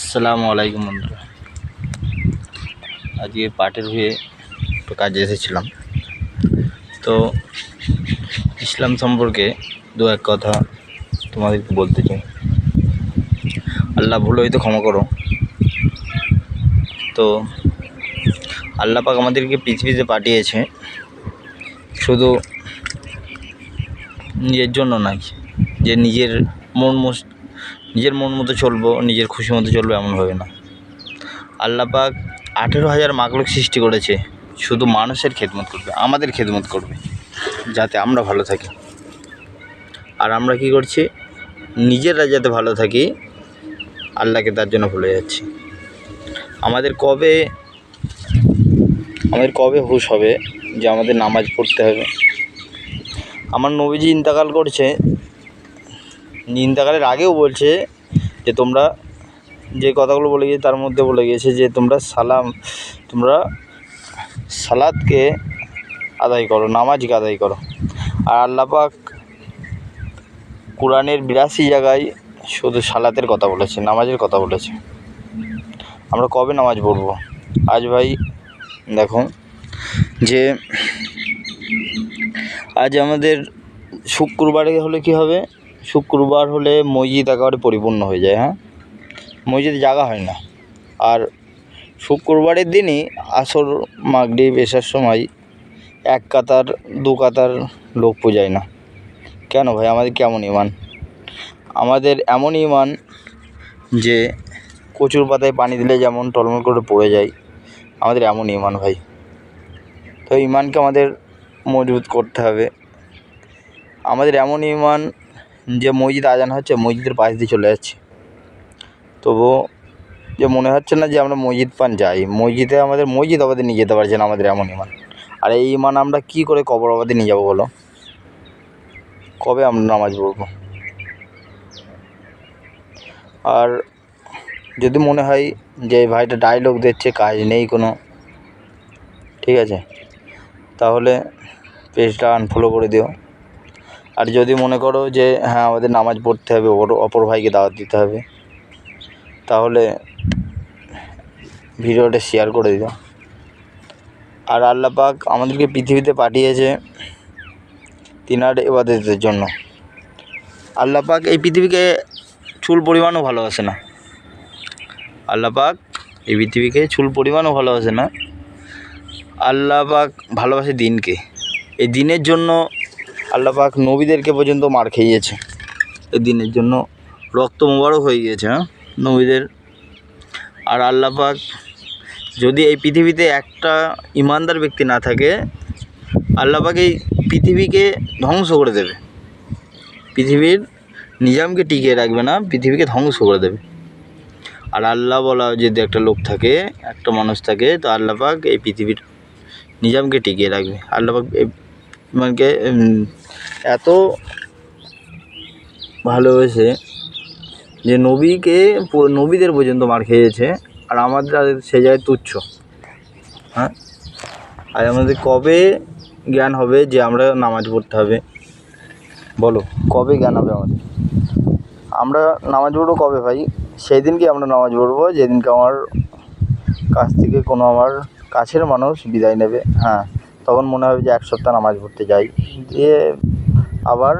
আসসালামু আলাইকুম বন্ধুরা। আজকে পাটের হয়ে একটু কাজে এসেছিলাম, তো ইসলাম সম্পর্কে দু এক কথা তোমাদেরকে বলতে চাই। আল্লাহ ভুল হয়তো ক্ষমা করো। তো আল্লাহ পাক আমাদেরকে পৃথিবীতে পাঠিয়েছে শুধু নিজের জন্য নয়, যে নিজের মন মতো চলবো, নিজের খুশি মতো চলবো এমনভাবে না। আল্লাহ পাক 18,000 মাখলুক সৃষ্টি করেছে শুধু মানুষের খেদমত করবে, আমাদের খেদমত করবে, যাতে আমরা ভালো থাকি। আর আমরা কি করছি? নিজেরা যাতে ভালো থাকি আল্লাহকে তার জন্য ভুলে যাচ্ছি। আমাদের কবে হুঁশ হবে যে আমাদের নামাজ পড়তে হবে? আমার নবীজি ইন্তেকাল করছে, ইন্তেকালের আগেও বলছে যে তোমরা যে কথাগুলো বলে গিয়েছে তার মধ্যে বলে গিয়েছে যে তোমরা সালাতকে আদায় করো, নামাজকে আদায় করো। আর আল্লাহ পাক কোরআনের 82 জায়গায় শুধু সালাতের কথা বলেছে, নামাজের কথা বলেছে। আমরা কবে নামাজ পড়বো? আজ ভাই দেখো যে আজ আমাদের শুক্রবারে হলে কি হবে? শুক্রবার হলে মসজিদ একেবারে পরিপূর্ণ হয়ে যায়। মসজিদে জায়গা হয় না। আর শুক্রবারের দিনই আসর, মাগরিব, এশার সময় এক কাতার দু কাতার লোক পূজায় না। কেন ভাই? আমাদের কেমন ইমান? আমাদের এমন ইমান যে কচুর পাতায় পানি দিলে যেমন টলমল করে পড়ে যায়, আমাদের এমন ইমান ভাই। তো ইমানকে আমাদের মজবুত করতে হবে। আমাদের এমন ইমান যে মসজিদ আজান হচ্ছে, মসজিদের পাশ দিয়ে চলে যাচ্ছে, তবুও যে মনে হচ্ছে না যে আমরা মসজিদ যাই। মসজিদ আমাদের নিয়ে যেতে পারছে না, আমাদের এমন ইমান। আর এই ইমান আমরা কি করে কবর অবধি নিয়ে যাবো বলো? কবে আমরা নামাজ পড়বো? আর যদি মনে হয় যে ভাইটা ডায়লগ দিচ্ছে, কাজ নেই কোনো, ঠিক আছে, তাহলে পেজটা আনফলো করে দিও। আর যদি মনে করো যে হ্যাঁ আমাদের নামাজ পড়তে হবে, অপর ভাইকে দাওয়াত দিতে হবে, তাহলে ভিডিওটা শেয়ার করে দিও। আর আল্লাহ পাক আমাদেরকে পৃথিবীতে পাঠিয়েছে তিনার ইবাদতের জন্য। আল্লাহ পাক এই পৃথিবীকে চুল পরিমাণও ভালোবাসে না। আল্লাহ পাক এই পৃথিবীকে চুল পরিমাণও ভালোবাসে না। আল্লাহ পাক ভালোবাসে দিনকে। এই দিনের জন্য আল্লাহ পাক নবীদেরকে পর্যন্ত মার খেয়েছে। এই দিনের জন্য রক্ত মোবারক হয়ে গিয়েছে নবীদের। আর আল্লাহ পাক যদি এই পৃথিবীতে একটা ইমানদার ব্যক্তি না থাকে, আল্লাহ পাক এই পৃথিবীকে ধ্বংস করে দেবে। পৃথিবীর নিজামকে টিকিয়ে রাখবে না, পৃথিবীকে ধ্বংস করে দেবে। আর আল্লাহ বলা যদি একটা লোক থাকে, একটা মানুষ থাকে, তো আল্লাহ পাক এই পৃথিবীর নিজামকে টিকিয়ে রাখবে। আল্লাহ পাক ইমানকে এত ভালোবেসে যে নবীদের পর্যন্ত মার খেয়েছে, আর আমাদের সে জায়গায় তুচ্ছ। আর আমাদের কবে জ্ঞান হবে যে আমরা নামাজ পড়তে হবে? বলো, কবে জ্ঞান হবে আমাদের? আমরা নামাজ পড়বো কবে ভাই? সেই দিনকে আমরা নামাজ পড়বো যেদিনকে আমার কাছ থেকে কোনো আমার কাছের মানুষ বিদায় নেবে। তখন মনে হবে যে এক সপ্তাহ নামাজ পড়তে যাই, দিয়ে আবার